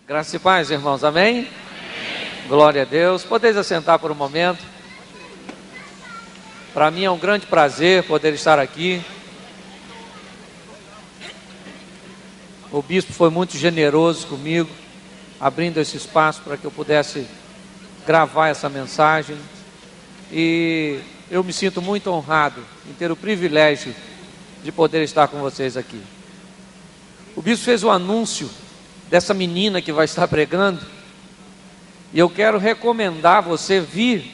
Graça e paz, irmãos, amém? Glória a Deus. Podeis assentar por um momento. Para mim é um grande prazer poder estar aqui. O bispo foi muito generoso comigo, abrindo esse espaço para que eu pudesse gravar essa mensagem. E eu me sinto muito honrado em ter o privilégio de poder estar com vocês aqui. O bispo fez o anúncio dessa menina que vai estar pregando, e eu quero recomendar você vir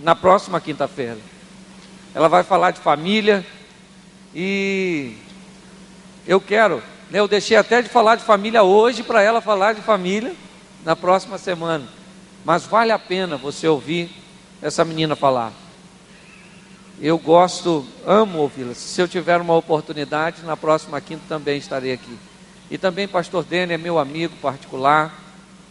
na próxima quinta-feira. Ela vai falar de família, e eu deixei até de falar de família hoje para ela falar de família na próxima semana, mas vale a pena você ouvir essa menina falar. Eu amo ouvi-la. Se eu tiver uma oportunidade, na próxima quinta também estarei aqui. E também pastor Dene é meu amigo particular,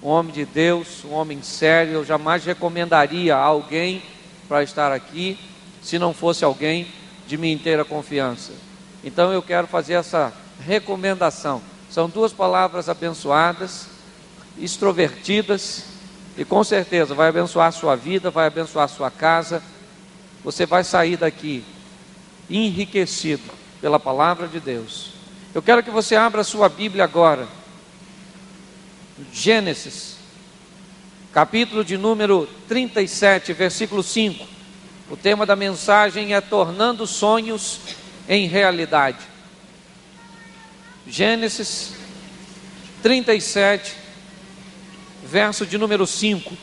um homem de Deus, um homem sério. Eu jamais recomendaria a alguém para estar aqui, se não fosse alguém de minha inteira confiança. Então eu quero fazer essa recomendação. São duas palavras abençoadas, extrovertidas, e com certeza vai abençoar a sua vida, vai abençoar a sua casa. Você vai sair daqui enriquecido pela palavra de Deus. Eu quero que você abra a sua Bíblia agora, Gênesis, capítulo de número 37, versículo 5. O tema da mensagem é tornando sonhos em realidade. Gênesis 37, verso de número 5.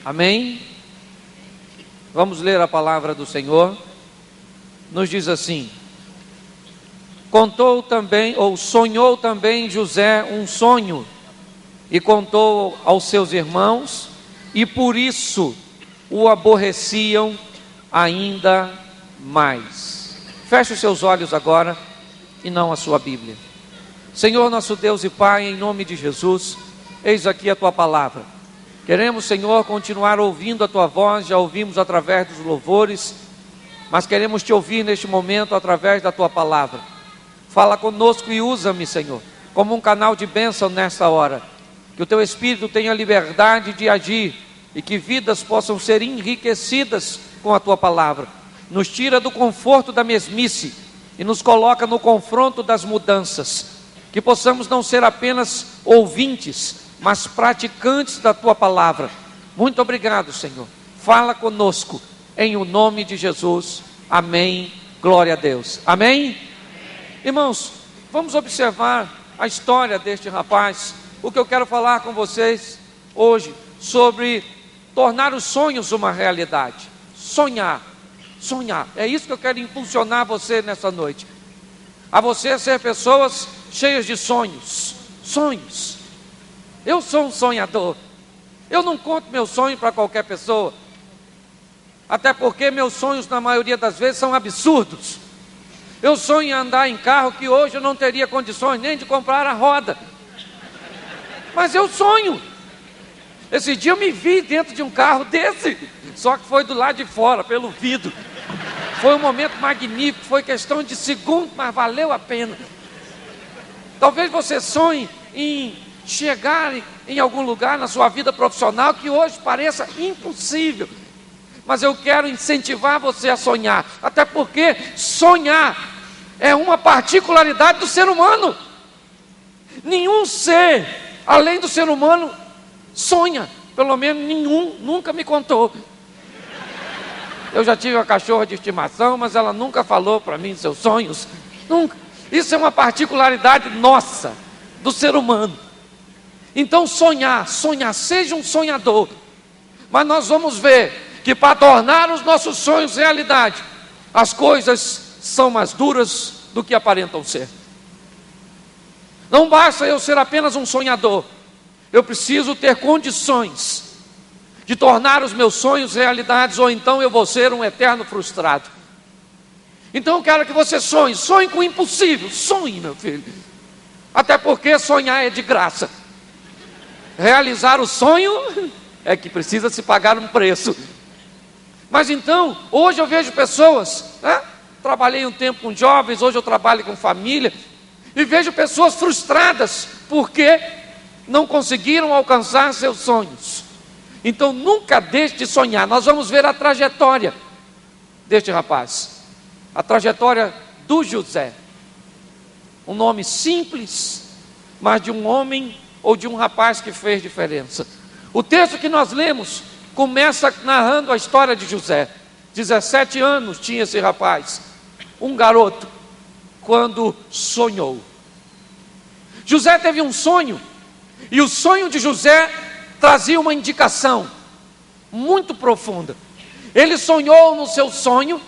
Amém? Vamos ler a palavra do Senhor. Nos diz assim: sonhou também José um sonho, e contou aos seus irmãos, e por isso o aborreciam ainda mais. Feche os seus olhos agora, e não a sua Bíblia. Senhor nosso Deus e Pai, em nome de Jesus, eis aqui a tua palavra. Queremos, Senhor, continuar ouvindo a tua voz. Já ouvimos através dos louvores, mas queremos te ouvir neste momento através da tua palavra. Fala conosco e usa-me, Senhor, como um canal de bênção nesta hora. Que o teu Espírito tenha liberdade de agir, e que vidas possam ser enriquecidas com a tua palavra. Nos tira do conforto da mesmice e nos coloca no confronto das mudanças. Que possamos não ser apenas ouvintes, mas praticantes da tua palavra. Muito obrigado, Senhor. Fala conosco, em o nome de Jesus. Amém. Glória a Deus. Amém? Irmãos, vamos observar a história deste rapaz. O que eu quero falar com vocês hoje sobre tornar os sonhos uma realidade. Sonhar. É isso que eu quero impulsionar você nessa noite. A você ser pessoas cheias de sonhos. Eu sou um sonhador. Eu não conto meu sonho para qualquer pessoa. Até porque meus sonhos, na maioria das vezes, são absurdos. Eu sonho em andar em carro que hoje eu não teria condições nem de comprar a roda. Mas eu sonho. Esse dia eu me vi dentro de um carro desse, só que foi do lado de fora, pelo vidro. Foi um momento magnífico, foi questão de segundos, mas valeu a pena. Talvez você sonhe em chegar em algum lugar na sua vida profissional que hoje pareça impossível, mas eu quero incentivar você a sonhar, até porque sonhar é uma particularidade do ser humano. Nenhum ser além do ser humano sonha, pelo menos nenhum nunca me contou. Eu já tive uma cachorra de estimação, mas ela nunca falou para mim seus sonhos, nunca. Isso é uma particularidade nossa, do ser humano. Então sonhar, seja um sonhador. Mas nós vamos ver que para tornar os nossos sonhos realidade, as coisas são mais duras do que aparentam ser. Não basta eu ser apenas um sonhador. Eu preciso ter condições de tornar os meus sonhos realidades, ou então eu vou ser um eterno frustrado. Então eu quero que você sonhe com o impossível. Sonhe, meu filho. Até porque sonhar é de graça. Realizar o sonho é que precisa se pagar um preço. Mas então, hoje eu vejo pessoas trabalhei um tempo com jovens, hoje eu trabalho com família, e vejo pessoas frustradas, porque não conseguiram alcançar seus sonhos. Então nunca deixe de sonhar. Nós vamos ver a trajetória deste rapaz, a trajetória do José, um nome simples, mas de um homem ou de um rapaz que fez diferença. O texto que nós lemos começa narrando a história de José. 17 anos tinha esse rapaz, um garoto, quando sonhou. José teve um sonho, e o sonho de José trazia uma indicação muito profunda. Ele sonhou no seu sonho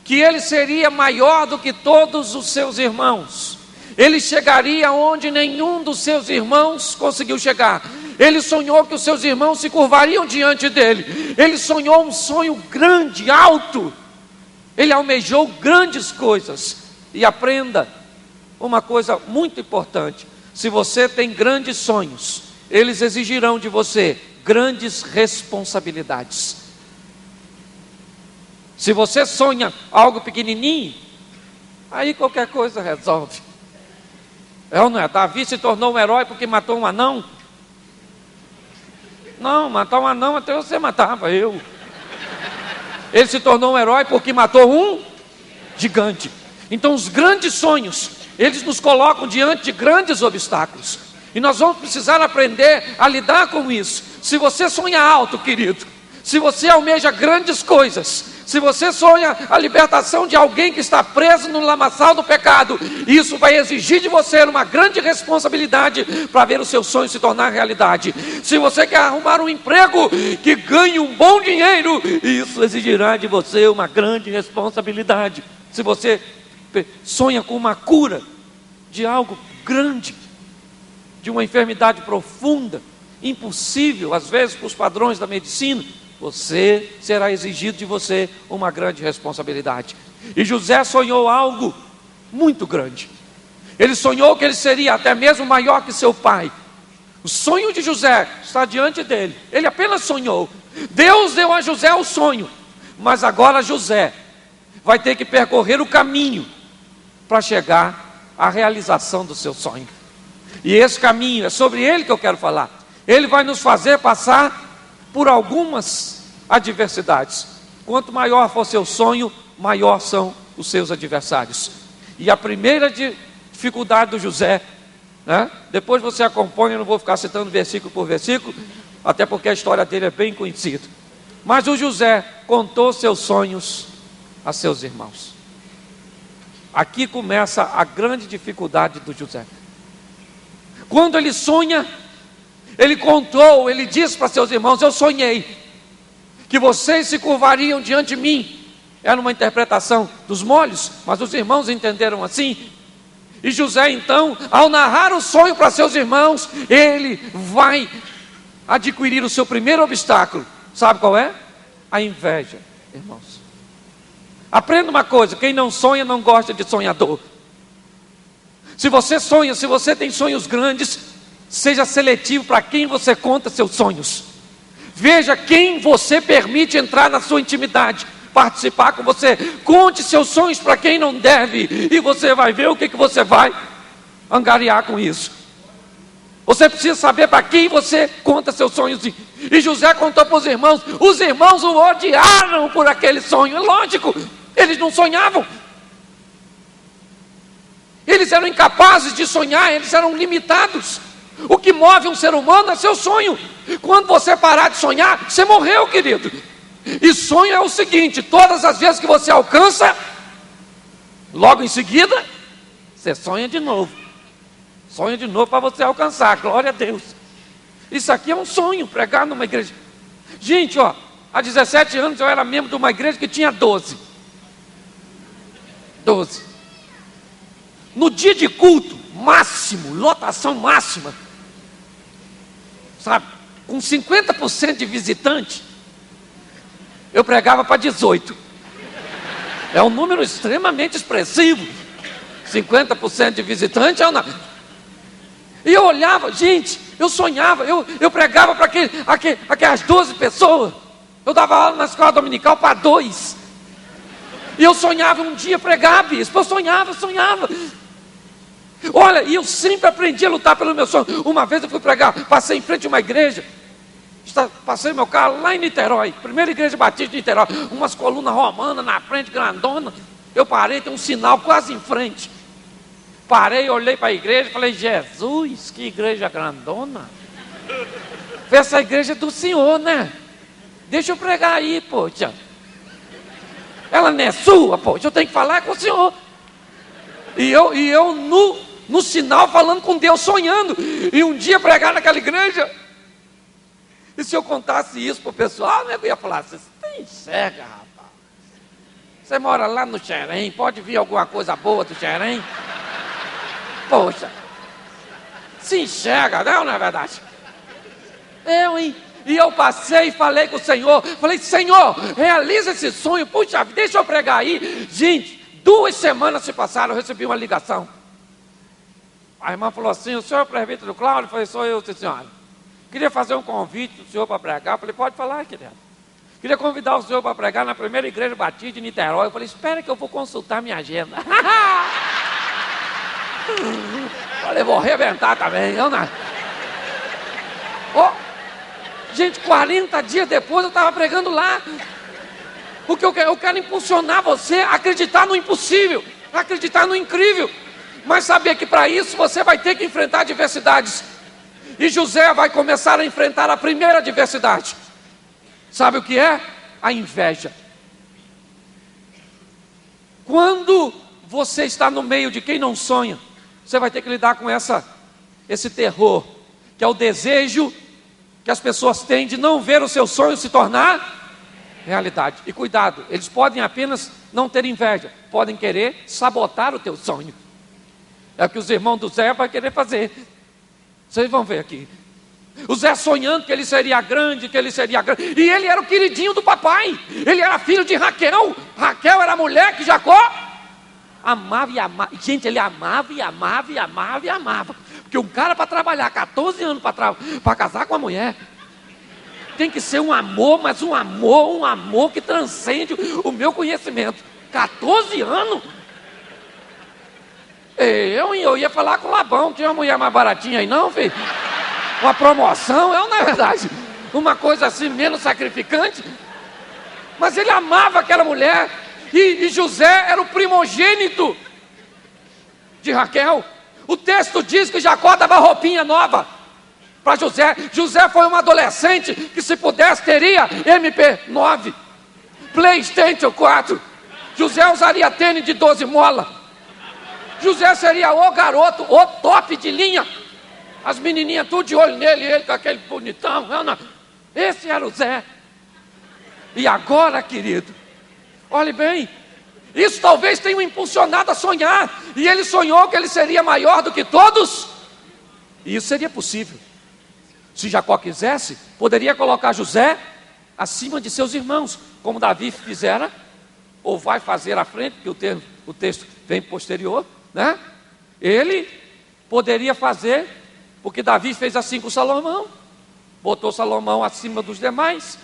que ele seria maior do que todos os seus irmãos. Ele chegaria onde nenhum dos seus irmãos conseguiu chegar. Ele sonhou que os seus irmãos se curvariam diante dele. Ele sonhou um sonho grande, alto. Ele almejou grandes coisas. E aprenda uma coisa muito importante: se você tem grandes sonhos, eles exigirão de você grandes responsabilidades. Se você sonha algo pequenininho, aí qualquer coisa resolve. É ou não é? Davi se tornou um herói porque matou um anão? Não, matar um anão até você matava, eu. Ele se tornou um herói porque matou um gigante. Então os grandes sonhos, eles nos colocam diante de grandes obstáculos. E nós vamos precisar aprender a lidar com isso. Se você sonha alto, querido, se você almeja grandes coisas, se você sonha a libertação de alguém que está preso no lamaçal do pecado, isso vai exigir de você uma grande responsabilidade para ver o seu sonho se tornar realidade. Se você quer arrumar um emprego que ganhe um bom dinheiro, isso exigirá de você uma grande responsabilidade. Se você sonha com uma cura de algo grande, de uma enfermidade profunda, impossível às vezes para os padrões da medicina, você será exigido de você uma grande responsabilidade. E José sonhou algo muito grande. Ele sonhou que ele seria até mesmo maior que seu pai. O sonho de José está diante dele. Ele apenas sonhou. Deus deu a José o sonho, mas agora José vai ter que percorrer o caminho para chegar à realização do seu sonho. E esse caminho é sobre ele que eu quero falar. Ele vai nos fazer passar por algumas adversidades. Quanto maior for seu sonho, maior são os seus adversários. E a primeira dificuldade do José, né? Depois você acompanha, eu não vou ficar citando versículo por versículo, até porque a história dele é bem conhecida. Mas o José contou seus sonhos a seus irmãos. Aqui começa a grande dificuldade do José. Quando ele sonha, ele contou, ele disse para seus irmãos: eu sonhei que vocês se curvariam diante de mim. Era uma interpretação dos molhos, mas os irmãos entenderam assim. E José então, ao narrar o sonho para seus irmãos, ele vai adquirir o seu primeiro obstáculo. Sabe qual é? A inveja, irmãos. Aprenda uma coisa: quem não sonha não gosta de sonhador. Se você sonha, se você tem sonhos grandes, seja seletivo para quem você conta seus sonhos. Veja quem você permite entrar na sua intimidade, participar com você. Conte seus sonhos para quem não deve, e você vai ver o que você vai angariar com isso. Você precisa saber para quem você conta seus sonhos. E José contou para os irmãos o odiaram por aquele sonho. Lógico, eles não sonhavam. Eles eram incapazes de sonhar, eles eram limitados. O que move um ser humano é seu sonho. Quando você parar de sonhar, você morreu, querido. E sonho é o seguinte: todas as vezes que você alcança, logo em seguida, você sonha de novo. Sonha de novo para você alcançar, glória a Deus. Isso aqui é um sonho, pregar numa igreja. Gente, há 17 anos eu era membro de uma igreja que tinha 12. No dia de culto, máximo, lotação máxima, sabe, com 50% de visitante, eu pregava para 18. É um número extremamente expressivo. 50% de visitante é uma... E eu olhava, gente, eu sonhava, eu pregava para aquelas 12 pessoas. Eu dava aula na escola dominical para 2. E eu sonhava um dia pregar, bispo. Eu sonhava. Olha, e eu sempre aprendi a lutar pelo meu sonho. Uma vez eu fui pregar, passei em frente a uma igreja. Passei meu carro lá em Niterói, primeira igreja batista de Niterói, umas colunas romanas na frente, grandona. Eu parei, tem um sinal quase em frente. Parei, olhei para a igreja e falei: Jesus, que igreja grandona. Essa igreja é do Senhor, né? Deixa eu pregar aí, poxa. Ela não é sua, poxa, eu tenho que falar com o Senhor. E eu no sinal falando com Deus, sonhando. E um dia pregar naquela igreja. E se eu contasse isso para o pessoal, eu ia falar: você enxerga, rapaz. Você mora lá no Xerém, pode vir alguma coisa boa do Xerém? Poxa, se enxerga, não é verdade? Hein? E eu passei e falei com o Senhor, falei: Senhor, realiza esse sonho, puxa, deixa eu pregar aí. Gente, 2 semanas se passaram, eu recebi uma ligação. A irmã falou assim: o senhor é o presbítero Cláudio? Eu falei: sou eu, senhora. Queria fazer um convite do senhor para pregar. Eu falei: pode falar, querido. Queria convidar o senhor para pregar na primeira igreja batista de Niterói. Eu falei: espera que eu vou consultar minha agenda. Falei: vou arrebentar também. Gente, 40 dias depois eu estava pregando lá. Porque eu quero impulsionar você a acreditar no impossível, a acreditar no incrível. Mas saber que para isso você vai ter que enfrentar adversidades. E José vai começar a enfrentar a primeira adversidade. Sabe o que é? A inveja. Quando você está no meio de quem não sonha, você vai ter que lidar com esse terror, que é o desejo que as pessoas têm de não ver o seu sonho se tornar realidade. E cuidado, eles podem apenas não ter inveja, podem querer sabotar o teu sonho. É o que os irmãos do Zé vão querer fazer. Vocês vão ver aqui. O Zé sonhando que ele seria grande, E ele era o queridinho do papai. Ele era filho de Raquel. Raquel era a mulher que Jacó amava e amava. Gente, ele amava. Porque um cara para trabalhar 14 anos para casar com a mulher, tem que ser um amor, mas um amor que transcende o meu conhecimento. 14 anos? Eu ia falar com o Labão. Tinha uma mulher mais baratinha aí não, filho? Uma promoção, não é verdade? Uma coisa assim, menos sacrificante. Mas ele amava aquela mulher. E José era o primogênito de Raquel. O texto diz que Jacó dava roupinha nova para José. José foi um adolescente que, se pudesse, teria MP9, PlayStation 4. José usaria tênis de 12 molas. José seria o garoto, o top de linha. As menininhas tudo de olho nele, ele com aquele bonitão. Esse era o Zé. E agora, querido, olhe bem, isso talvez tenha o impulsionado a sonhar. E ele sonhou que ele seria maior do que todos. E isso seria possível. Se Jacó quisesse, poderia colocar José acima de seus irmãos, como Davi fizera, ou vai fazer à frente, porque o texto vem posterior, né? Ele poderia fazer, porque Davi fez assim com Salomão, botou Salomão acima dos demais.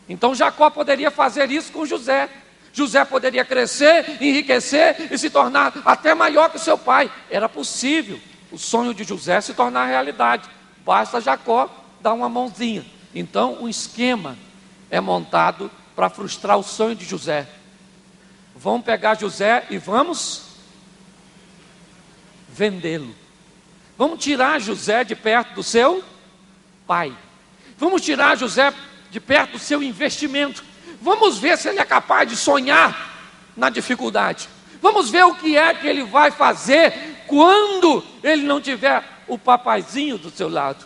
Então Jacó poderia fazer isso com José. José poderia crescer, enriquecer e se tornar até maior que seu pai. Era possível o sonho de José se tornar realidade. Basta Jacó dar uma mãozinha. Então um esquema é montado para frustrar o sonho de José. Vamos pegar José e vamos vendê-lo. Vamos tirar José de perto do seu pai. Vamos tirar José de perto do seu investimento. Vamos ver se ele é capaz de sonhar na dificuldade. Vamos ver o que é que ele vai fazer quando ele não tiver o papaizinho do seu lado.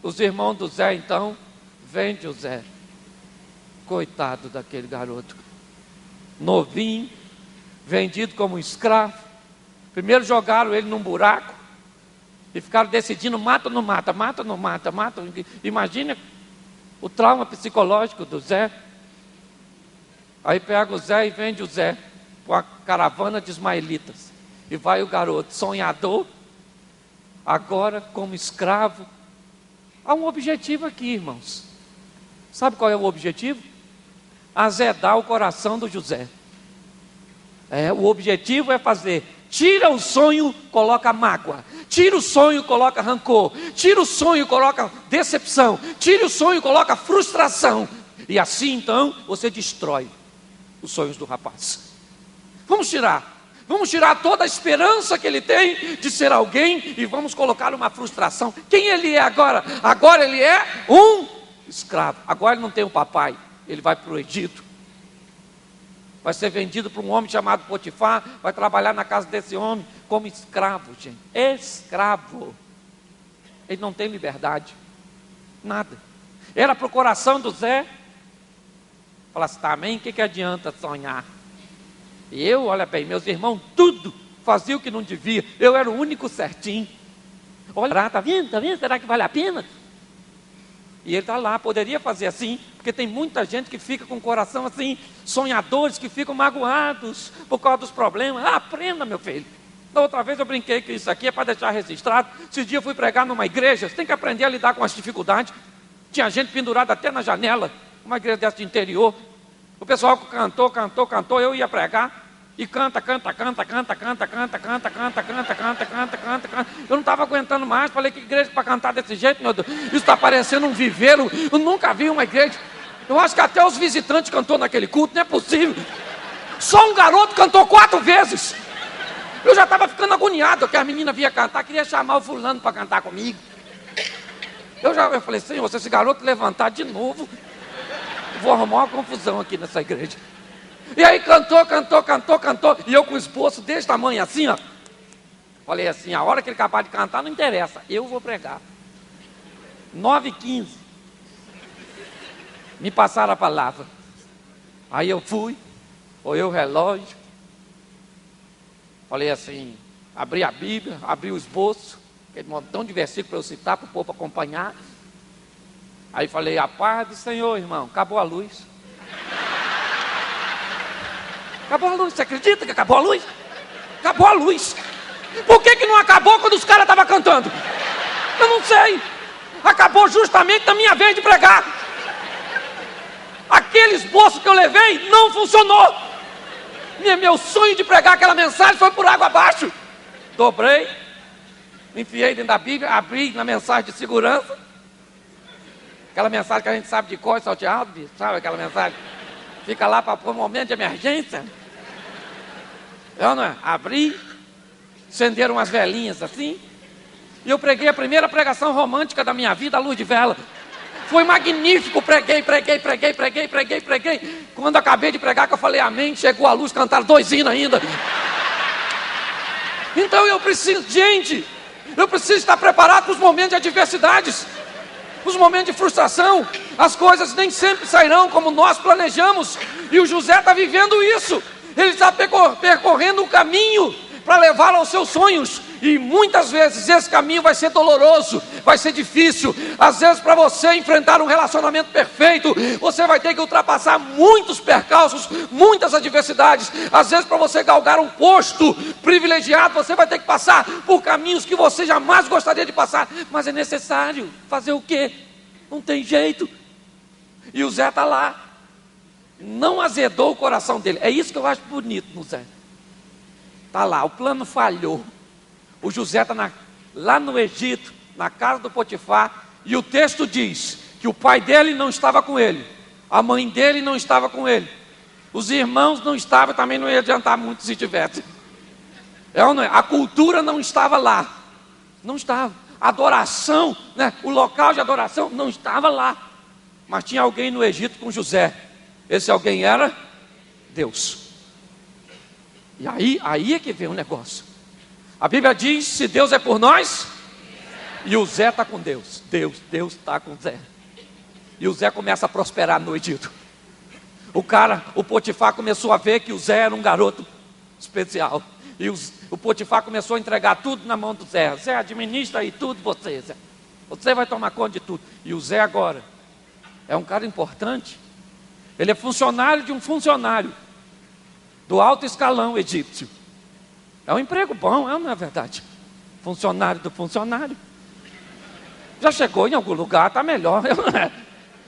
Os irmãos do Zé, então, vende o Zé. Coitado daquele garoto. Novinho, vendido como um escravo. Primeiro jogaram ele num buraco e ficaram decidindo: mata ou não mata, mata ou não mata, mata. Imagina o trauma psicológico do Zé. Aí pega o Zé e vende o Zé com a caravana de ismaelitas. E vai o garoto sonhador, agora como escravo. Há um objetivo aqui, irmãos. Sabe qual é o objetivo? azedar o coração do José. O objetivo é fazer, tira o sonho, coloca mágoa, tira o sonho, coloca rancor, tira o sonho, coloca decepção, tira o sonho, coloca frustração, e assim então você destrói os sonhos do rapaz. Vamos tirar toda a esperança que ele tem de ser alguém e vamos colocar uma frustração. Quem ele é agora? Agora ele é um escravo, agora ele não tem um papai, ele vai para o Egito. Vai ser vendido para um homem chamado Potifar, vai trabalhar na casa desse homem como escravo, gente. Escravo. Ele não tem liberdade. Nada. Era para o coração do Zé. Falasse, tá, amém? O que adianta sonhar? E eu, olha bem, meus irmãos, tudo fazia o que não devia. Eu era o único certinho. Olha, tá vendo? Será que vale a pena? E ele está lá, poderia fazer assim, porque tem muita gente que fica com o coração assim, sonhadores que ficam magoados por causa dos problemas. Aprenda, meu filho. Da outra vez eu brinquei que isso aqui é para deixar registrado. Esse dia eu fui pregar numa igreja, você tem que aprender a lidar com as dificuldades. Tinha gente pendurada até na janela, uma igreja dessa de interior. O pessoal cantou, eu ia pregar. E canta. Eu não estava aguentando mais. Falei, que igreja para cantar desse jeito, meu Deus? Isso está parecendo um viveiro. Eu nunca vi uma igreja. Eu acho que até os visitantes cantou naquele culto. Não é possível. Só um garoto cantou 4 vezes. Eu já estava ficando agoniado, que a menina vinha cantar. Queria chamar o fulano para cantar comigo. Eu falei, Senhor, se esse garoto levantar de novo, vou arrumar uma confusão aqui nessa igreja. E aí cantou. E eu com o esboço desse tamanho assim, ó. Falei assim, a hora que ele acabar de cantar não interessa, eu vou pregar. 9h15. Me passaram a palavra. Aí eu fui, olhei o relógio. Falei assim, abri a Bíblia, abri o esboço, aquele montão de versículos para eu citar, para o povo acompanhar. Aí falei, a paz do Senhor, irmão, acabou a luz. Acabou a luz, você acredita que acabou a luz? Acabou a luz. Por que não acabou quando os caras estavam cantando? Eu não sei. Acabou justamente na minha vez de pregar. Aquele esboço que eu levei não funcionou. Meu sonho de pregar aquela mensagem foi por água abaixo. Dobrei, me enfiei dentro da Bíblia, abri na mensagem de segurança. Aquela mensagem que a gente sabe de cor e salteado, sabe aquela mensagem? Fica lá para um momento de emergência. Eu não é? Abri, acenderam umas velinhas assim, e eu preguei a primeira pregação romântica da minha vida, a luz de vela. Foi magnífico, preguei. Quando acabei de pregar, que eu falei amém, chegou a luz, cantaram 2 hinos ainda. Então eu preciso estar preparado para os momentos de adversidades. Os momentos de frustração, as coisas nem sempre sairão como nós planejamos. E o José está vivendo isso. Ele está percorrendo um caminho para levá-lo aos seus sonhos. E muitas vezes esse caminho vai ser doloroso, vai ser difícil. Às vezes para você enfrentar um relacionamento perfeito, você vai ter que ultrapassar muitos percalços, muitas adversidades. Às vezes para você galgar um posto privilegiado, você vai ter que passar por caminhos que você jamais gostaria de passar. Mas é necessário. Fazer o quê? Não tem jeito. E o Zé está lá. Não azedou o coração dele. É isso que eu acho bonito no Zé. Está lá, o plano falhou. O José está lá no Egito, na casa do Potifar, e o texto diz que o pai dele não estava com ele, a mãe dele não estava com ele, os irmãos não estavam, também não ia adiantar muito se tivesse. É ou não é? A cultura não estava lá, não estava. A adoração, né? O local de adoração não estava lá, mas tinha alguém no Egito com José. Esse alguém era Deus. E aí é que vem o negócio. A Bíblia diz, se Deus é por nós, e o Zé está com Deus. Deus está com o Zé. E o Zé começa a prosperar no Egito. O Potifar começou a ver que o Zé era um garoto especial. E o Potifar começou a entregar tudo na mão do Zé. Zé, administra aí tudo você, Zé. Você vai tomar conta de tudo. E o Zé agora é um cara importante. Ele é funcionário de um funcionário do alto escalão egípcio. É um emprego bom, não é verdade? Funcionário do funcionário. Já chegou em algum lugar, está melhor.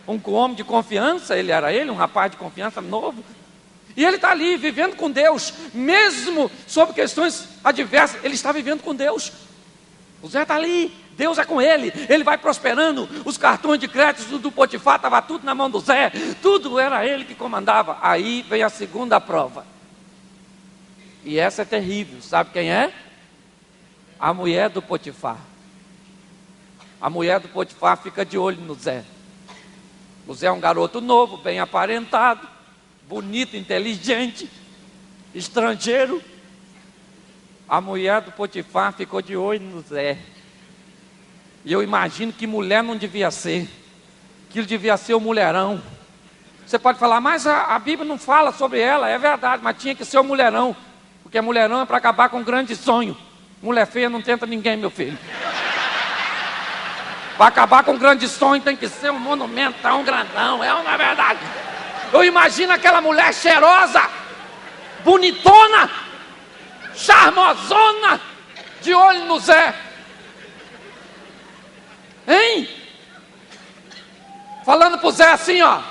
um homem de confiança, um rapaz de confiança novo. E ele está ali, vivendo com Deus, mesmo sobre questões adversas, ele está vivendo com Deus. O Zé está ali, Deus é com ele vai prosperando, os cartões de crédito do Potifar, estava tudo na mão do Zé, tudo era ele que comandava. Aí vem a segunda prova, e essa é terrível, sabe quem é? A mulher do Potifar. A mulher do Potifar fica de olho no Zé. O Zé é um garoto novo, bem aparentado, bonito, inteligente, estrangeiro. A mulher do Potifar ficou de olho no Zé. E eu imagino que mulher não devia ser, que ele devia ser o mulherão. Você pode falar, mas a Bíblia não fala sobre ela, é verdade, mas tinha que ser o mulherão, porque mulherão é para acabar com um grande sonho. Mulher feia não tenta ninguém, meu filho. Para acabar com um grande sonho tem que ser um monumentão grandão, é ou não é verdade? Eu imagino aquela mulher cheirosa, bonitona, charmosona, de olho no Zé. Hein? Falando pro Zé assim, ó.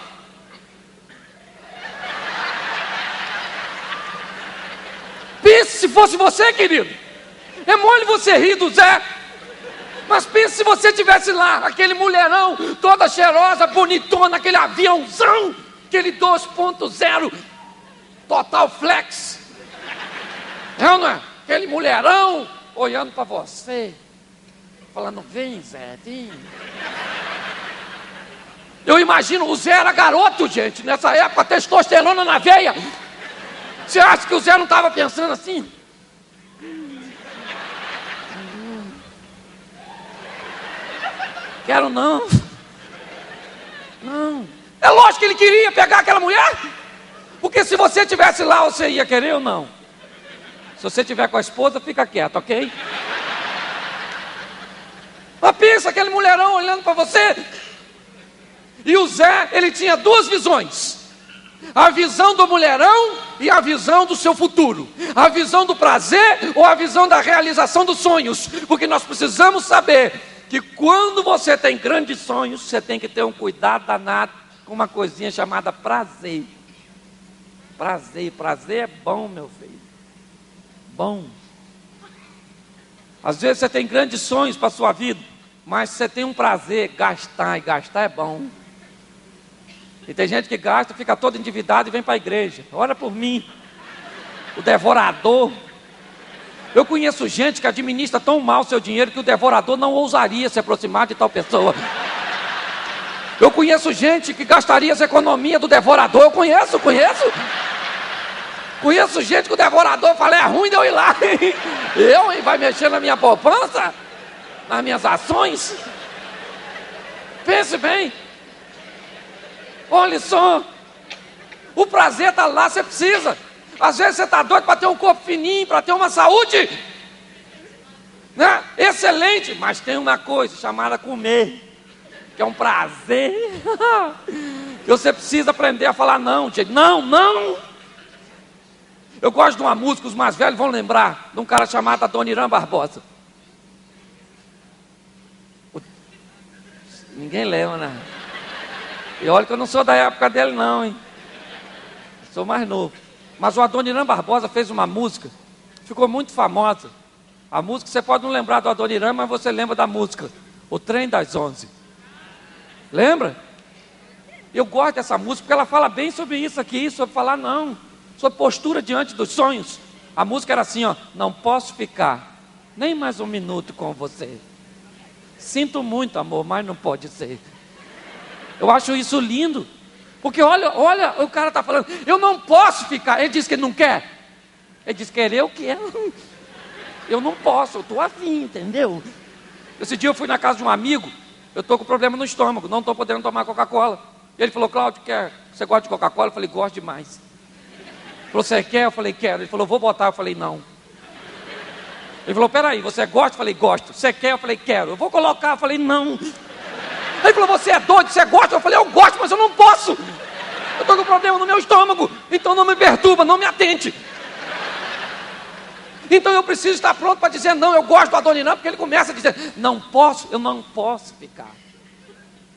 Pense se fosse você, querido. É mole você rir do Zé. Mas pense se você estivesse lá, aquele mulherão, toda cheirosa, bonitona, aquele aviãozão, aquele 2.0, total flex. É ou não é? Aquele mulherão, olhando para você, falando, vem Zé, vem. Eu imagino, o Zé era garoto, gente, nessa época, testosterona na veia. Você acha que o Zé não estava pensando assim? Quero não. Não. É lógico que ele queria pegar aquela mulher. Porque se você estivesse lá, você ia querer ou não? Se você estiver com a esposa, fica quieto, ok? Mas pensa, aquele mulherão olhando para você. E o Zé, ele tinha duas visões. A visão do mulherão e a visão do seu futuro. A visão do prazer ou a visão da realização dos sonhos. Porque nós precisamos saber que quando você tem grandes sonhos, você tem que ter um cuidado danado com uma coisinha chamada prazer. Prazer é bom, meu filho. Bom. Às vezes você tem grandes sonhos para a sua vida, mas você tem um prazer, gastar, e gastar é bom. E tem gente que gasta, fica todo endividado e vem para a igreja. Ora por mim, o devorador. Eu conheço gente que administra tão mal o seu dinheiro que o devorador não ousaria se aproximar de tal pessoa. Eu conheço gente que gastaria essa economia do devorador. Eu conheço. Conheço gente que o devorador fala, é ruim de eu ir lá. Eu, hein, vai mexer na minha poupança? Nas minhas ações? Pense bem. Olha só. O prazer está lá, você precisa. Às vezes você está doido para ter um corpo fininho, para ter uma saúde, né? Excelente, mas tem uma coisa chamada comer, que é um prazer, que você precisa aprender a falar não, gente. Não. Eu gosto de uma música, os mais velhos vão lembrar, de um cara chamado Adoniran Barbosa. Ninguém lembra, né? E olha que eu não sou da época dele não, hein? Eu sou mais novo. Mas o Adoniran Barbosa fez uma música, ficou muito famosa. A música, você pode não lembrar do Adoniran, mas você lembra da música, O Trem das 11. Lembra? Eu gosto dessa música, porque ela fala bem sobre isso aqui, sobre falar não, sobre postura diante dos sonhos. A música era assim, ó, não posso ficar nem mais um minuto com você. Sinto muito, amor, mas não pode ser. Eu acho isso lindo. Porque olha, o cara está falando, eu não posso ficar. Ele disse que ele não quer. Ele disse, querer eu quero. Eu não posso, eu estou afim, entendeu? Esse dia eu fui na casa de um amigo, eu estou com problema no estômago, não estou podendo tomar Coca-Cola. Ele falou, Cláudio, você gosta de Coca-Cola? Eu falei, gosto demais. Ele falou, você quer? Eu falei, quero. Ele falou, vou botar. Eu falei, não. Ele falou, peraí, você gosta? Eu falei, gosto. Você quer? Eu falei, quero. Eu vou colocar? Eu falei, não. Ele falou, você é doido, você gosta? Eu falei, eu gosto, mas eu não posso. Eu estou com problema no meu estômago, então não me perturba, não me atente. Então eu preciso estar pronto para dizer não, eu gosto do Adoniran, porque ele começa a dizer, eu não posso ficar.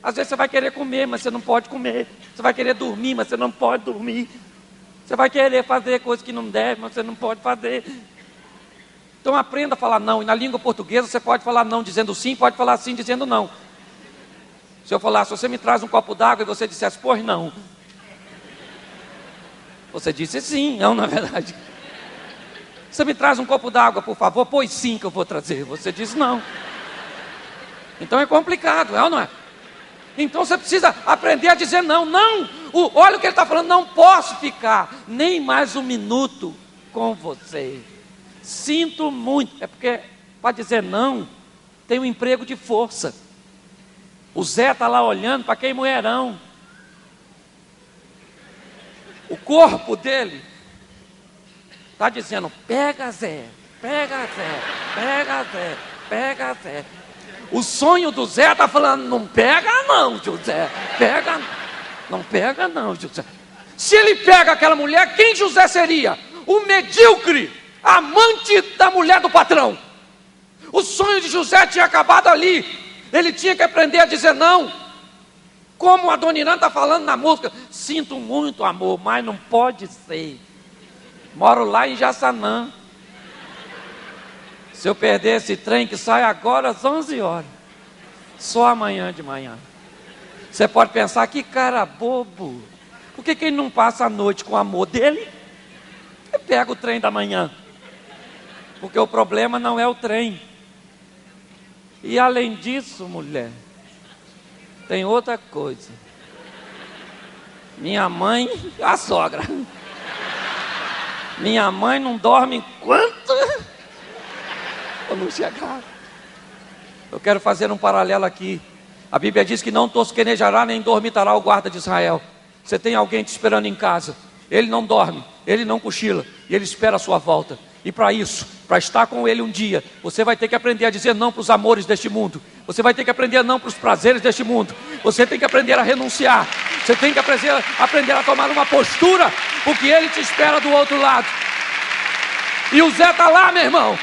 Às vezes você vai querer comer, mas você não pode comer. Você vai querer dormir, mas você não pode dormir. Você vai querer fazer coisas que não deve, mas você não pode fazer. Então aprenda a falar não. E na língua portuguesa você pode falar não dizendo sim, pode falar sim dizendo não. Se eu falar, se você me traz um copo d'água e você dissesse, pois não. Você disse sim, não é verdade. Você me traz um copo d'água, por favor, pois sim que eu vou trazer. Você disse não. Então é complicado, é ou não é? Então você precisa aprender a dizer não. Não, olha o que ele está falando, não posso ficar nem mais um minuto com você. Sinto muito. É porque para dizer não, tem um emprego de força. O Zé está lá olhando para aquele mulherão. O corpo dele está dizendo, pega Zé, pega Zé, pega Zé, pega Zé. O sonho do Zé está falando, não pega não, José, pega, não pega não, José. Se ele pega aquela mulher, quem José seria? O medíocre, amante da mulher do patrão. O sonho de José tinha acabado ali. Ele tinha que aprender a dizer não. Como a Dona Irã está falando na música, sinto muito amor, mas não pode ser. Moro lá em Jaçanã. Se eu perder esse trem que sai agora às 11 horas, só amanhã de manhã. Você pode pensar, que cara bobo. Por que ele não passa a noite com o amor dele? E pega o trem da manhã. Porque o problema não é o trem. E além disso, mulher, tem outra coisa. Minha mãe, a sogra. Minha mãe não dorme enquanto eu não chegar. Eu quero fazer um paralelo aqui. A Bíblia diz que não tosquenejará nem dormitará o guarda de Israel. Você tem alguém te esperando em casa. Ele não dorme, ele não cochila, e ele espera a sua volta. E para isso, para estar com ele um dia, você vai ter que aprender a dizer não para os amores deste mundo. Você vai ter que aprender não para os prazeres deste mundo. Você tem que aprender a renunciar. Você tem que aprender a tomar uma postura, porque ele te espera do outro lado. E o Zé está lá, meu irmão.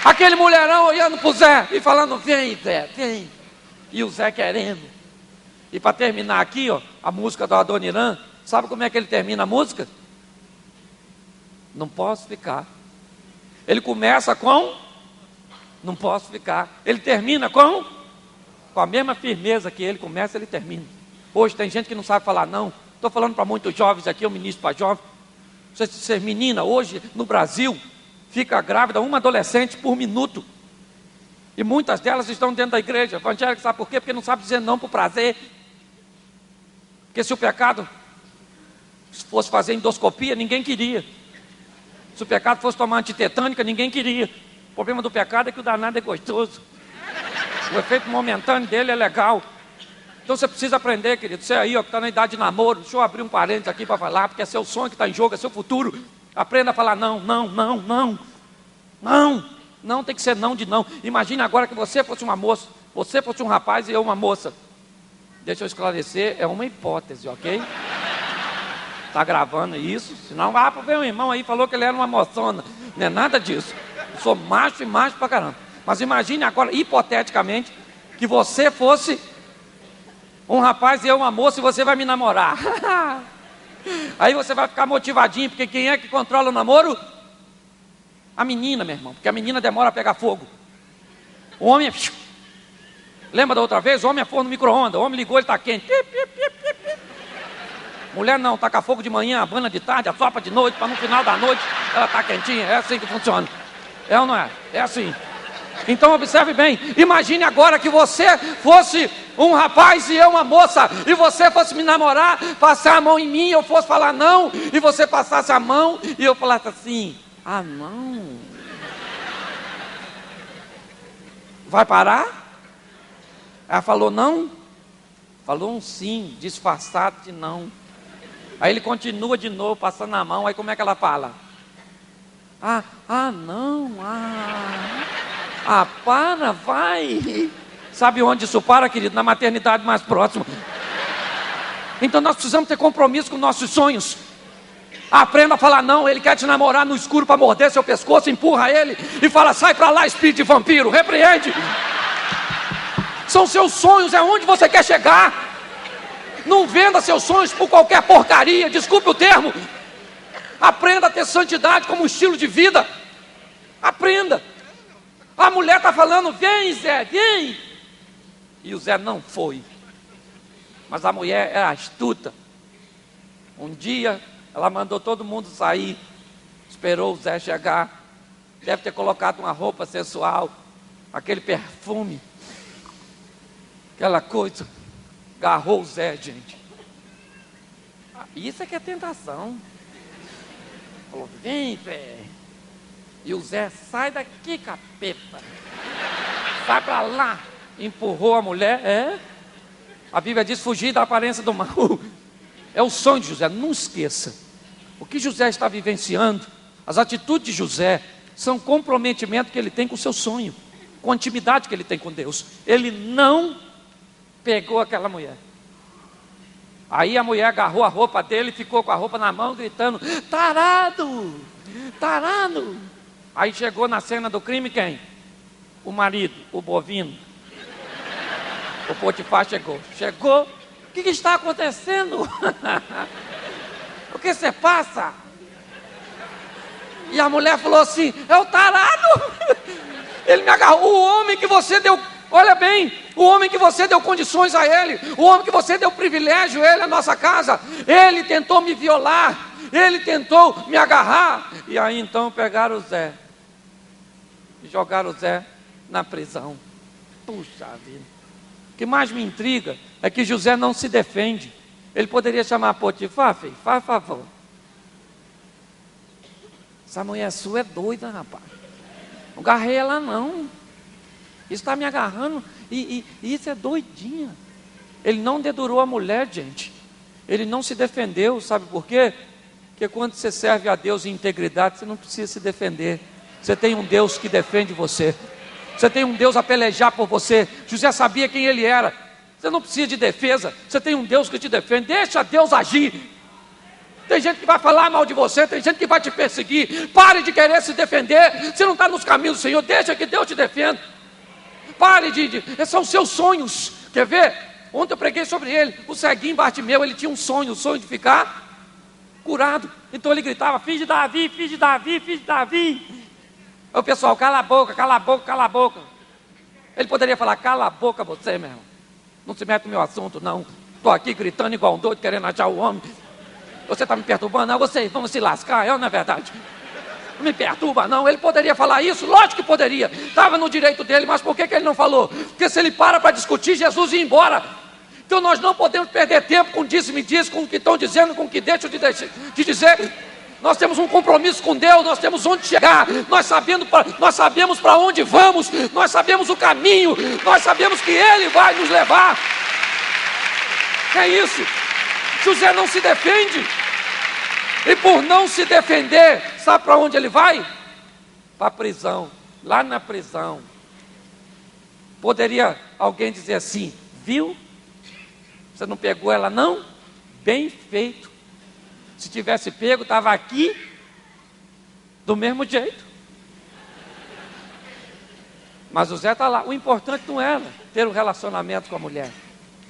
Aquele mulherão olhando para o Zé e falando, vem Zé, vem. E o Zé querendo. E para terminar aqui, ó, a música da Dona Irã, sabe como é que ele termina a música? Não posso ficar. Ele começa com não posso ficar. Ele termina com a mesma firmeza que ele começa, ele termina. Hoje tem gente que não sabe falar não. Estou falando para muitos jovens aqui, eu ministro para jovens. Você menina, hoje no Brasil, fica grávida uma adolescente por minuto. E muitas delas estão dentro da igreja evangélica, sabe por quê? Porque não sabe dizer não para o prazer. Porque se o pecado fosse fazer endoscopia, ninguém queria. Se o pecado fosse tomar antitetânica, ninguém queria. O problema do pecado é que o danado é gostoso. O efeito momentâneo dele é legal. Então você precisa aprender, querido. Você aí, ó, que está na idade de namoro, deixa eu abrir um parênteses aqui para falar, porque é seu sonho que está em jogo, é seu futuro. Aprenda a falar não, não, não, não. Não, não tem que ser não de não. Imagine agora que você fosse uma moça, você fosse um rapaz e eu uma moça. Deixa eu esclarecer, é uma hipótese, ok? Está gravando isso, senão vai para ver um irmão aí, falou que ele era uma moçona. Não é nada disso. Eu sou macho e macho pra caramba. Mas imagine agora, hipoteticamente, que você fosse um rapaz e eu uma moça e você vai me namorar. Aí você vai ficar motivadinho, porque quem é que controla o namoro? A menina, meu irmão, porque a menina demora a pegar fogo. O homem é... Lembra da outra vez? O homem é forno no micro-ondas, o homem ligou, ele está quente. Mulher não, taca fogo de manhã, abana de tarde, assopa de noite, para no final da noite ela está quentinha. É assim que funciona. É ou não é? É assim. Então observe bem, imagine agora que você fosse um rapaz e eu uma moça, e você fosse me namorar, passar a mão em mim, eu fosse falar não, e você passasse a mão, e eu falasse assim, ah não. Vai parar? Ela falou não? Falou um sim, disfarçado de não. Aí ele continua de novo, passando a mão, aí como é que ela fala? Não, para, vai. Sabe onde isso para, querido? Na maternidade mais próxima. Então nós precisamos ter compromisso com nossos sonhos. Aprenda a falar não, ele quer te namorar no escuro para morder seu pescoço, empurra ele e fala, sai para lá, espírito de vampiro, repreende. São seus sonhos, é onde você quer chegar. Não venda seus sonhos por qualquer porcaria, desculpe o termo. Aprenda a ter santidade como um estilo de vida. Aprenda. A mulher está falando, vem Zé, vem. E o Zé não foi. Mas a mulher era astuta. Um dia, ela mandou todo mundo sair. Esperou o Zé chegar. Deve ter colocado uma roupa sensual. Aquele perfume. Aquela coisa. Agarrou o Zé, gente. Isso é que é tentação. Falou, vem, velho. E o Zé, sai daqui, capeta. Sai pra lá. Empurrou a mulher, A Bíblia diz, fugir da aparência do mal. É o sonho de José, não esqueça. O que José está vivenciando, as atitudes de José, são comprometimento que ele tem com o seu sonho, com a intimidade que ele tem com Deus. Ele não pegou aquela mulher. Aí a mulher agarrou a roupa dele, ficou com a roupa na mão, gritando, tarado, tarado. Aí chegou na cena do crime quem? O marido, o bovino. O Potifar chegou. Chegou, o que está acontecendo? O que você passa? E a mulher falou assim, é o tarado. Ele me agarrou, o homem que você deu, olha bem, o homem que você deu condições a ele, o homem que você deu privilégio a ele, a nossa casa, ele tentou me violar, ele tentou me agarrar. E aí então pegaram o Zé e jogaram o Zé na prisão. Puxa vida. O que mais me intriga é que José não se defende. Ele poderia chamar Potifar, filho, faz favor. Essa mulher sua é doida, rapaz. Não agarrei ela não. Isso está me agarrando e isso é doidinha. Ele não dedurou a mulher, gente. Ele não se defendeu, sabe por quê? Porque quando você serve a Deus em integridade, você não precisa se defender. Você tem um Deus que defende você. Você tem um Deus a pelejar por você. José sabia quem ele era. Você não precisa de defesa. Você tem um Deus que te defende. Deixa Deus agir. Tem gente que vai falar mal de você. Tem gente que vai te perseguir. Pare de querer se defender. Você não está nos caminhos do Senhor. Deixa que Deus te defenda. Pare esses são seus sonhos. Quer ver? Ontem eu preguei sobre ele. O ceguinho Bartimeu, ele tinha um sonho. O sonho de ficar curado. Então ele gritava, filho de Davi, filho de Davi, filho de Davi. Aí o pessoal, cala a boca, cala a boca, cala a boca. Ele poderia falar, cala a boca você, meu irmão. Não se mete no meu assunto, não. Estou aqui gritando igual um doido, querendo achar o homem. Você está me perturbando? Não, vocês vão se lascar, não é verdade? Não me perturba, não. Ele poderia falar isso? Lógico que poderia. Estava no direito dele, mas por que ele não falou? Porque se ele para discutir, Jesus ia embora. Então nós não podemos perder tempo com disse-me-diz, com o que estão dizendo, com o que deixam de dizer. Nós temos um compromisso com Deus, nós temos onde chegar, nós sabemos para onde vamos, nós sabemos o caminho, nós sabemos que Ele vai nos levar. É isso. José não se defende. E por não se defender, sabe para onde ele vai? Para a prisão. Lá na prisão. Poderia alguém dizer assim, viu? Você não pegou ela não? Bem feito. Se tivesse pego, estava aqui, do mesmo jeito. Mas o Zé está lá. O importante não era ter um relacionamento com a mulher.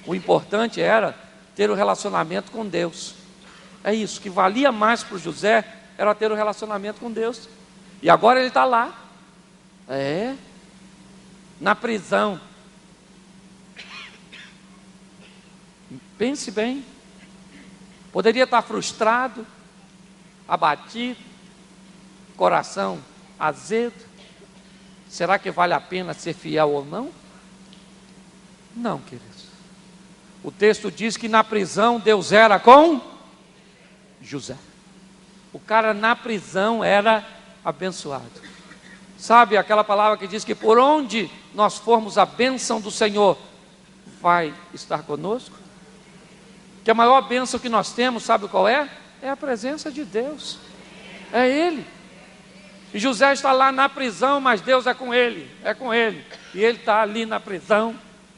O importante era ter um relacionamento com Deus. É isso, que valia mais para o José, era ter um relacionamento com Deus. E agora ele está lá. Na prisão. Pense bem. Poderia estar frustrado, abatido, coração azedo. Será que vale a pena ser fiel ou não? Não, queridos. O texto diz que na prisão Deus era com José. O cara na prisão era abençoado. Sabe aquela palavra que diz que por onde nós formos a bênção do Senhor vai estar conosco? Que a maior bênção que nós temos, sabe qual é? É a presença de Deus. É Ele. E José está lá na prisão, mas Deus é com ele. É com ele. E ele está ali na prisão,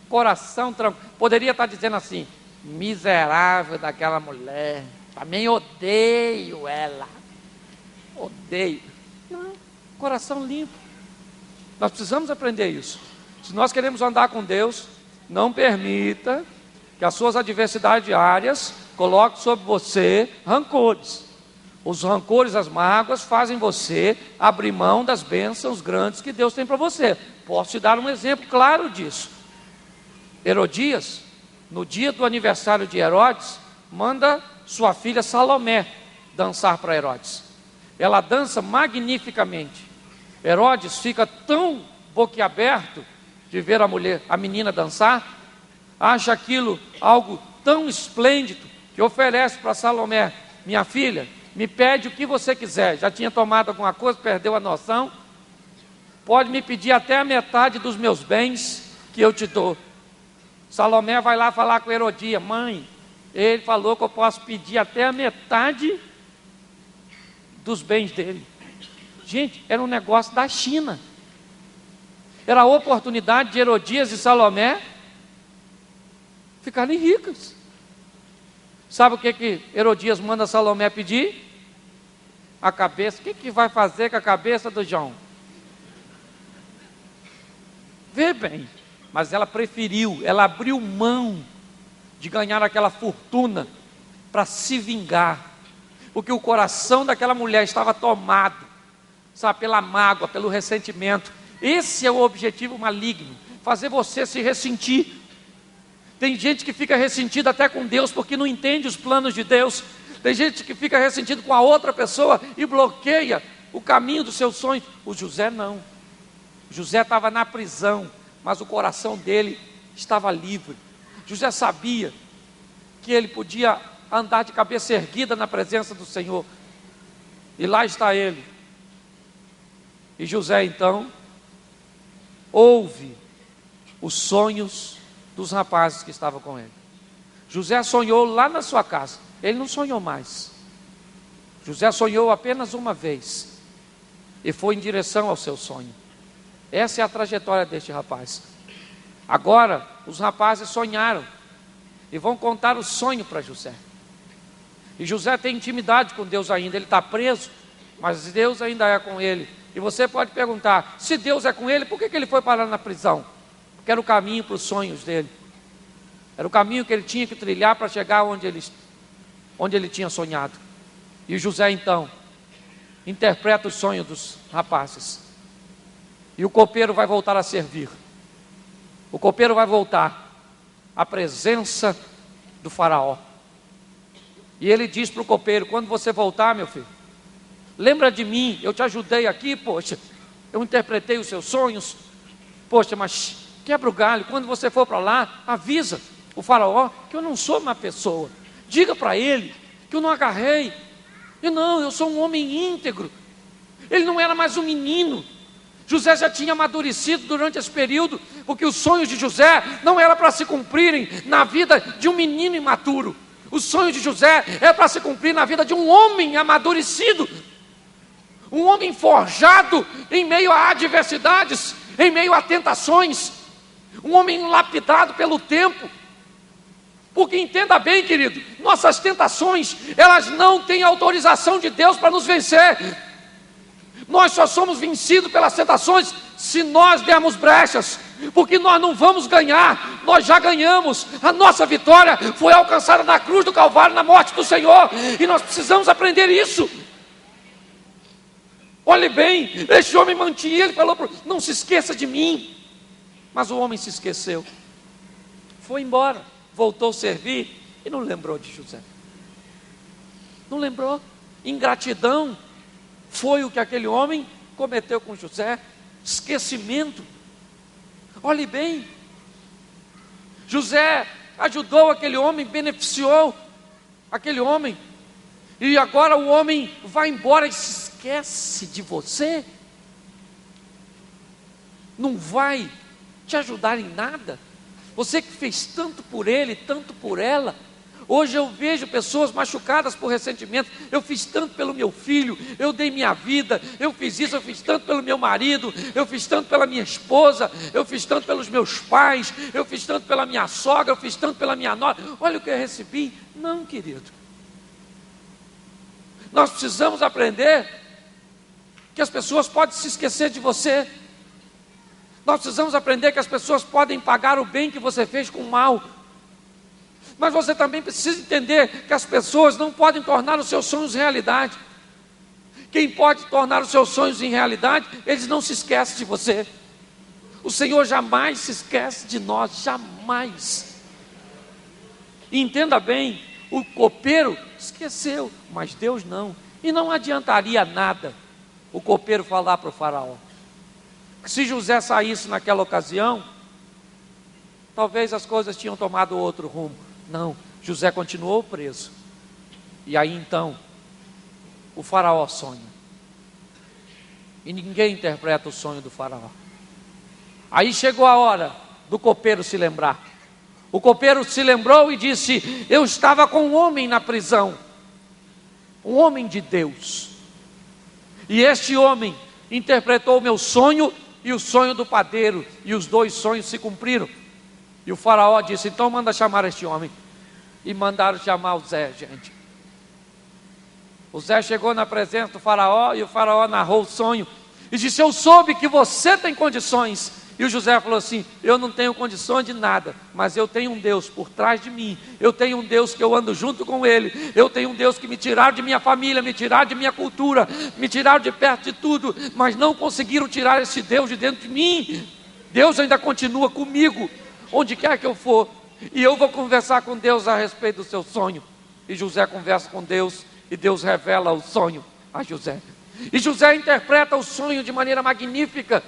coração tranquilo. Poderia estar dizendo assim, miserável daquela mulher. Também odeio ela. Odeio. Não, coração limpo. Nós precisamos aprender isso. Se nós queremos andar com Deus, Não permita que as suas adversidades diárias coloquem sobre você rancores. Os rancores, as mágoas fazem você abrir mão das bênçãos grandes que Deus tem para você. Posso te dar um exemplo claro disso. Herodias, no dia do aniversário de Herodes, manda sua filha Salomé dançar para Herodes. Ela dança magnificamente. Herodes fica tão boquiaberto de ver a menina dançar, acha aquilo algo tão esplêndido, que oferece para Salomé: minha filha, me pede o que você quiser. Já tinha tomado alguma coisa, perdeu a noção, pode me pedir até a metade dos meus bens que eu te dou. Salomé vai lá falar com Herodias: mãe, ele falou que eu posso pedir até a metade dos bens dele. Gente, era um negócio da China. Era a oportunidade de Herodias e Salomé ficarem ricas. Sabe o que Herodias manda Salomé pedir? A cabeça. O que vai fazer com a cabeça do João? Vê bem. Mas ela preferiu, ela abriu mão de ganhar aquela fortuna para se vingar, porque o coração daquela mulher estava tomado, sabe, pela mágoa, pelo ressentimento. Esse é o objetivo maligno, fazer você se ressentir. Tem gente que fica ressentida até com Deus, porque não entende os planos de Deus. Tem gente que fica ressentido com a outra pessoa e bloqueia o caminho dos seus sonhos. O José não. José estava na prisão, mas o coração dele estava livre. José sabia que ele podia andar de cabeça erguida na presença do Senhor. E lá está ele. E José então ouve os sonhos dos rapazes que estavam com ele. José sonhou lá na sua casa. Ele não sonhou mais. José sonhou apenas uma vez e foi em direção ao seu sonho. Essa é a trajetória deste rapaz. Agora os rapazes sonharam e vão contar o sonho para José. E José tem intimidade com Deus ainda. Ele está preso, mas Deus ainda é com ele. E você pode perguntar: se Deus é com ele, por que ele foi parar na prisão? Porque era o caminho para os sonhos dele. Era o caminho que ele tinha que trilhar para chegar onde ele tinha sonhado. E José então interpreta o sonho dos rapazes. E o copeiro vai voltar a servir. O copeiro vai voltar à presença do faraó. E ele diz para o copeiro: quando você voltar, meu filho, lembra de mim, eu te ajudei aqui, poxa, eu interpretei os seus sonhos, poxa, mas quebra o galho, quando você for para lá, avisa o faraó que eu não sou uma pessoa, diga para ele que eu não agarrei, eu sou um homem íntegro. Ele não era mais um menino. José já tinha amadurecido durante esse período, porque os sonhos de José não eram para se cumprirem na vida de um menino imaturo. O sonho de José é para se cumprir na vida de um homem amadurecido, um homem forjado em meio a adversidades, em meio a tentações, um homem lapidado pelo tempo. Porque entenda bem, querido, nossas tentações, elas não têm autorização de Deus para nos vencer. Nós só somos vencidos pelas tentações se nós dermos brechas, porque nós não vamos ganhar, nós já ganhamos. A nossa vitória foi alcançada na cruz do Calvário, na morte do Senhor, e nós precisamos aprender isso. Olhe bem, este homem mantinha, ele falou: não se esqueça de mim. Mas o homem se esqueceu, foi embora, voltou a servir e não lembrou de José. Não lembrou. Ingratidão foi o que aquele homem cometeu com José. Esquecimento. Olhe bem, José ajudou aquele homem, beneficiou aquele homem, e agora o homem vai embora e se esquece de você. Não vai te ajudar em nada. Você que fez tanto por ele, tanto por ela. Hoje eu vejo pessoas machucadas por ressentimento. Eu fiz tanto pelo meu filho, eu dei minha vida, eu fiz isso, eu fiz tanto pelo meu marido, eu fiz tanto pela minha esposa, eu fiz tanto pelos meus pais, eu fiz tanto pela minha sogra, eu fiz tanto pela minha nora. Olha o que eu recebi. Não, querido. Nós precisamos aprender que as pessoas podem se esquecer de você. Nós precisamos aprender que as pessoas podem pagar o bem que você fez com o mal. Mas você também precisa entender que as pessoas não podem tornar os seus sonhos realidade. Quem pode tornar os seus sonhos em realidade, eles não se esquecem de você. O Senhor jamais se esquece de nós, jamais. E entenda bem, o copeiro esqueceu, mas Deus não. E não adiantaria nada o copeiro falar para o faraó. Que se José saísse naquela ocasião, talvez as coisas tinham tomado outro rumo. Não, José continuou preso. E aí então, o faraó sonha. E ninguém interpreta o sonho do faraó. Aí chegou a hora do copeiro se lembrar. O copeiro se lembrou e disse: eu estava com um homem na prisão, um homem de Deus. E este homem interpretou o meu sonho e o sonho do padeiro, e os dois sonhos se cumpriram. E o faraó disse: então manda chamar este homem. E mandaram chamar o Zé, gente. O Zé chegou na presença do faraó, e o faraó narrou o sonho, e disse: eu soube que você tem condições. E o José falou assim: eu não tenho condições de nada, mas eu tenho um Deus por trás de mim. Eu tenho um Deus que eu ando junto com Ele. Eu tenho um Deus que me tiraram de minha família, me tiraram de minha cultura, me tiraram de perto de tudo, mas não conseguiram tirar esse Deus de dentro de mim. Deus ainda continua comigo, onde quer que eu for. E eu vou conversar com Deus a respeito do seu sonho. E José conversa com Deus, e Deus revela o sonho a José. E José interpreta o sonho de maneira magnífica,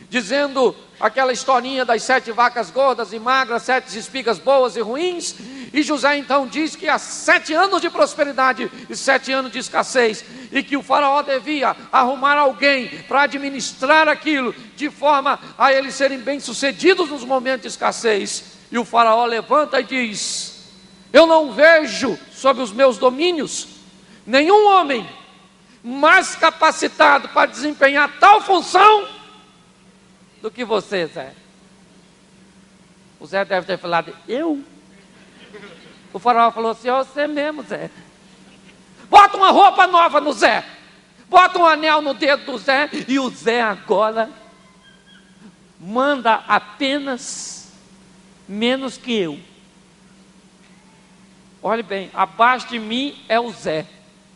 dizendo aquela historinha das 7 vacas gordas e magras, 7 espigas boas e ruins. E José então diz que há 7 anos de prosperidade e 7 anos de escassez, e que o faraó devia arrumar alguém para administrar aquilo, de forma a eles serem bem-sucedidos nos momentos de escassez. E o faraó levanta e diz: eu não vejo sob os meus domínios nenhum homem mais capacitado para desempenhar tal função do que você, Zé. O Zé deve ter falado: eu? O faraó falou assim: você mesmo, Zé. Bota uma roupa nova no Zé, bota um anel no dedo do Zé. E o Zé agora manda apenas menos que eu. Olhe bem, abaixo de mim é o Zé.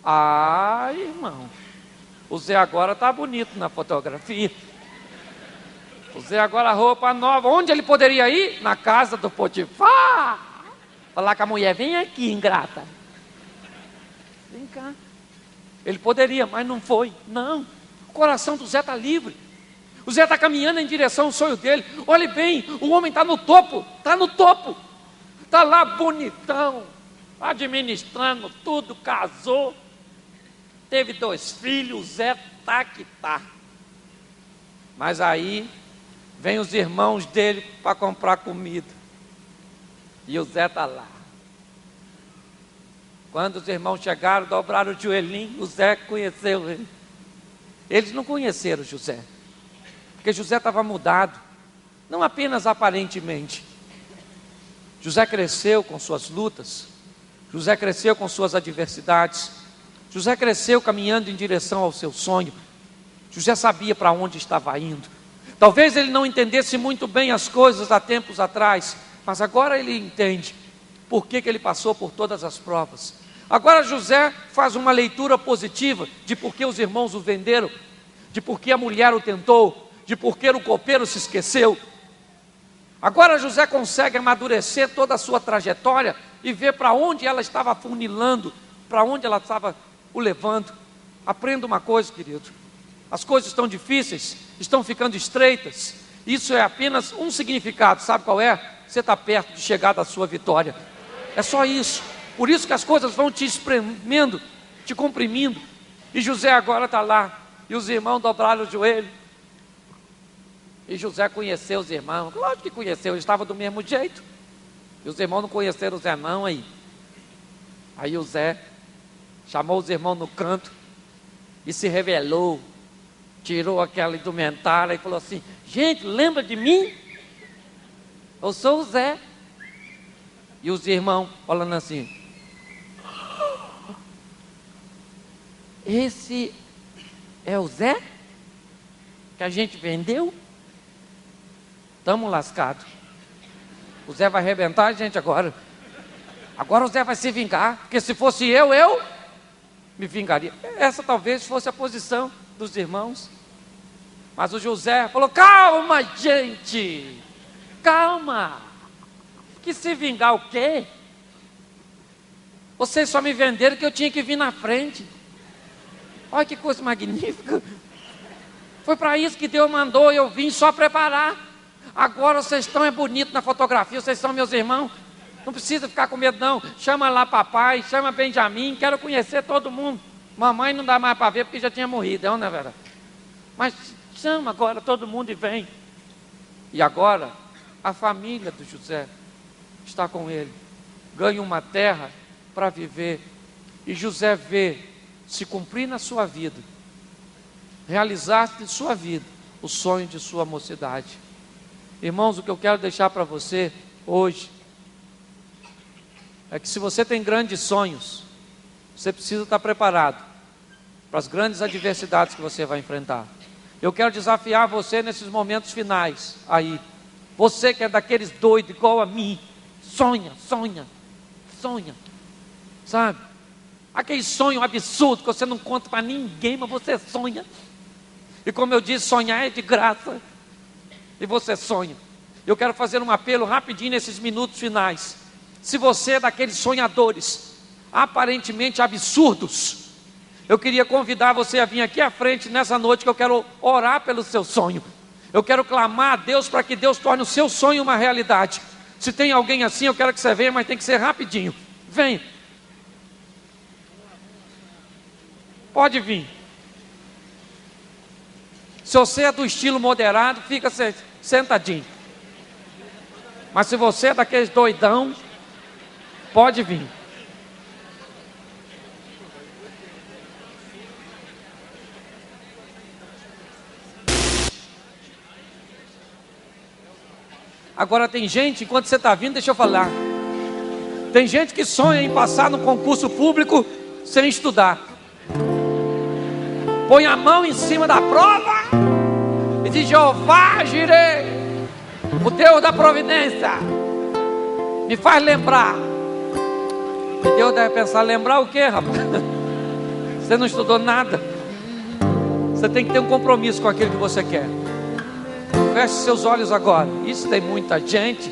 Ah, irmão, o Zé agora está bonito na fotografia. O Zé agora roupa nova. Onde ele poderia ir? Na casa do Potifar. Falar com a mulher: vem aqui, ingrata, vem cá. Ele poderia, mas não foi. Não, o coração do Zé está livre. O Zé está caminhando em direção ao sonho dele. Olhe bem, o homem está no topo. Está no topo. Está lá bonitão, administrando tudo, casou, teve 2 filhos. O Zé está que está. Mas aí vem os irmãos dele para comprar comida, e o Zé está lá. Quando os irmãos chegaram, dobraram o joelhinho, o Zé conheceu ele. Eles não conheceram José, porque José estava mudado, não apenas aparentemente. José cresceu com suas lutas, José cresceu com suas adversidades, José cresceu caminhando em direção ao seu sonho. José sabia para onde estava indo. Talvez ele não entendesse muito bem as coisas há tempos atrás, mas agora ele entende por que ele passou por todas as provas. Agora José faz uma leitura positiva de por que os irmãos o venderam, de por que a mulher o tentou, de por que o copeiro se esqueceu. Agora José consegue amadurecer toda a sua trajetória e ver para onde ela estava afunilando, para onde ela estava o levando. Aprenda uma coisa, querido: as coisas estão difíceis, estão ficando estreitas. Isso é apenas um significado, sabe qual é? Você está perto de chegar da sua vitória. É só isso. Por isso que as coisas vão te espremendo, te comprimindo. E José agora está lá, e os irmãos dobraram o joelho. E José conheceu os irmãos. Lógico que conheceu, ele estava do mesmo jeito. E os irmãos não conheceram o Zé não. Aí o Zé chamou os irmãos no canto e se revelou. Tirou aquela indumentária e falou assim: gente, lembra de mim? Eu sou o Zé. E os irmãos falando assim: esse é o Zé que a gente vendeu? Estamos lascados. O Zé vai arrebentar a gente agora. Agora o Zé vai se vingar, porque se fosse eu me vingaria. Essa talvez fosse a posição dos irmãos. Mas o José falou: calma, gente, calma. Que se vingar o quê? Vocês só me venderam que eu tinha que vir na frente. Olha que coisa magnífica. Foi para isso que Deus mandou eu vim só preparar. Agora vocês estão bonitos na fotografia, vocês são meus irmãos. Não precisa ficar com medo não. Chama lá papai, chama Benjamin, quero conhecer todo mundo. Mamãe não dá mais para ver porque já tinha morrido, não é verdade? Mas chama agora todo mundo e vem. E agora a família do José está com ele. Ganha uma terra para viver. E José vê se cumprir na sua vida, realizar em sua vida o sonho de sua mocidade. Irmãos, o que eu quero deixar para você hoje é que se você tem grandes sonhos, você precisa estar preparado para as grandes adversidades que você vai enfrentar. Eu quero desafiar você nesses momentos finais aí. Você que é daqueles doidos igual a mim, sonha, sabe? Aquele sonho absurdo que você não conta para ninguém, mas você sonha. E como eu disse, sonhar é de graça. E você sonha. Eu quero fazer um apelo rapidinho nesses minutos finais. Se você é daqueles sonhadores aparentemente absurdos, eu queria convidar você a vir aqui à frente nessa noite, que eu quero orar pelo seu sonho. Eu quero clamar a Deus para que Deus torne o seu sonho uma realidade. Se tem alguém assim, eu quero que você venha, mas tem que ser rapidinho. Venha. Pode vir. Se você é do estilo moderado, fica sentadinho. Mas se você é daqueles doidão, pode vir. Agora tem gente, enquanto você está vindo, deixa eu falar. Tem gente que sonha em passar no concurso público sem estudar. Põe a mão em cima da prova e diz: Jeová Jireh, o Deus da providência, me faz lembrar. E Deus deve pensar: lembrar o quê, rapaz? Você não estudou nada. Você tem que ter um compromisso com aquilo que você quer. Feche seus olhos agora. Isso tem muita gente.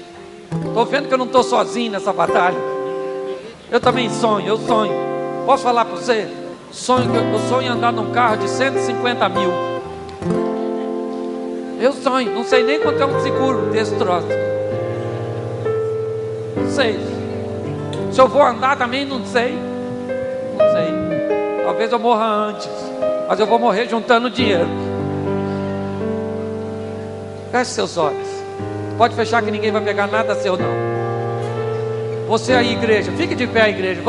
Estou vendo que eu não estou sozinho nessa batalha. Eu também sonho, eu sonho. Posso falar para você? Eu sonho em andar num carro de 150 mil. Eu sonho, não sei nem quanto é um seguro desse troço. Não sei. Se eu vou andar também, não sei. Não sei. Talvez eu morra antes, mas eu vou morrer juntando dinheiro. Feche seus olhos. Pode fechar que ninguém vai pegar nada seu não. Você aí, igreja, fique de pé, igreja.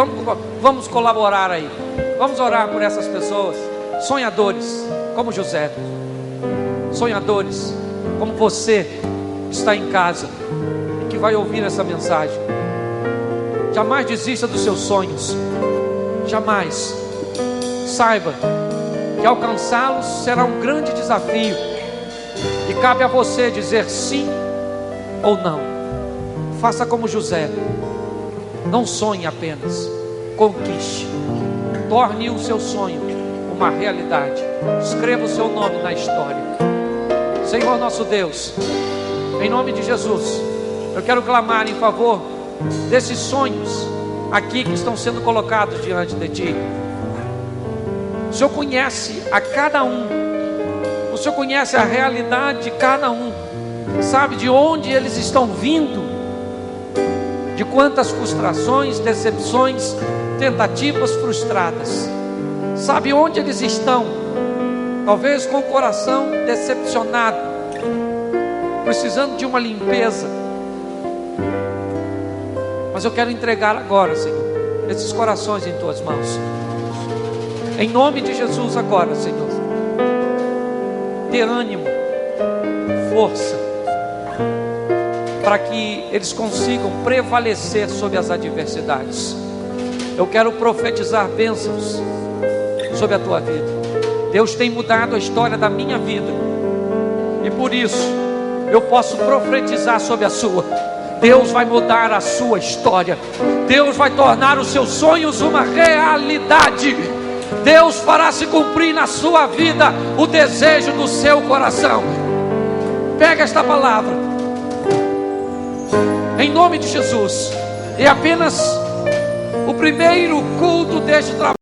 Vamos colaborar aí. Vamos orar por essas pessoas. Sonhadores como José. Sonhadores como você que está em casa e que vai ouvir essa mensagem. Jamais desista dos seus sonhos. Jamais. Saiba que alcançá-los será um grande desafio. E cabe a você dizer sim ou não. Faça como José. Não sonhe apenas. Conquiste. Torne o seu sonho uma realidade. Escreva o seu nome na história. Senhor nosso Deus, em nome de Jesus, eu quero clamar em favor desses sonhos aqui que estão sendo colocados diante de Ti. O Senhor conhece a cada um. O Senhor conhece a realidade de cada um. Sabe de onde eles estão vindo, de quantas frustrações, decepções, tentativas frustradas. Sabe onde eles estão, talvez com o coração decepcionado, precisando de uma limpeza. Mas eu quero entregar agora, Senhor, esses corações em Tuas mãos. Em nome de Jesus agora, Senhor, dê ânimo, força, para que eles consigam prevalecer sobre as adversidades. Eu quero profetizar bênçãos sobre a tua vida. Deus tem mudado a história da minha vida, e por isso eu posso profetizar sobre a sua. Deus vai mudar a sua história. Deus vai tornar os seus sonhos uma realidade. Deus fará se cumprir na sua vida o desejo do seu coração. Pega esta palavra, em nome de Jesus. É apenas o primeiro culto deste trabalho.